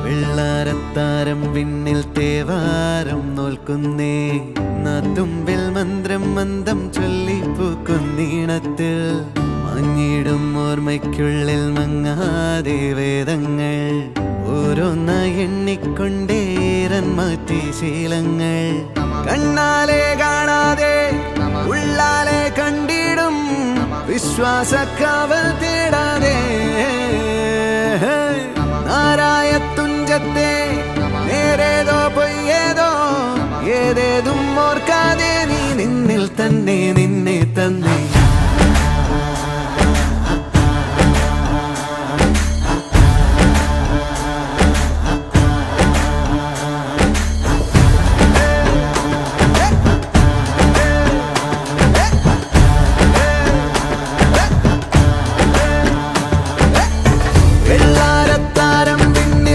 വെള്ളാരത്താരം വിണ്ണിൽ തേവാരം നോൽക്കുന്നേ നാത്തുമ്പിൽ മന്ത്രം മന്ദം ചൊല്ലിപ്പൂക്കുന്നീണത്തിൽ മഞ്ഞിടും ഓർമ്മയ്ക്കുള്ളിൽ മങ്ങാതെ വേദങ്ങൾ ഓരോന്നായി എണ്ണിക്കൊണ്ടേരൻ മാറ്റി ശീലങ്ങൾ കണ്ണാലെ കാണാതെ ഉള്ളാലെ കണ്ടിടും വിശ്വാസക്കാവൽ തേടാതെ നാരായ തുഞ്ചത്തെ നേരേതോ പൊയ്യേതോ ഏതേതും ഓർക്കാതെ നീ നിന്നിൽ തന്നെ നിന്നെ തന്നെ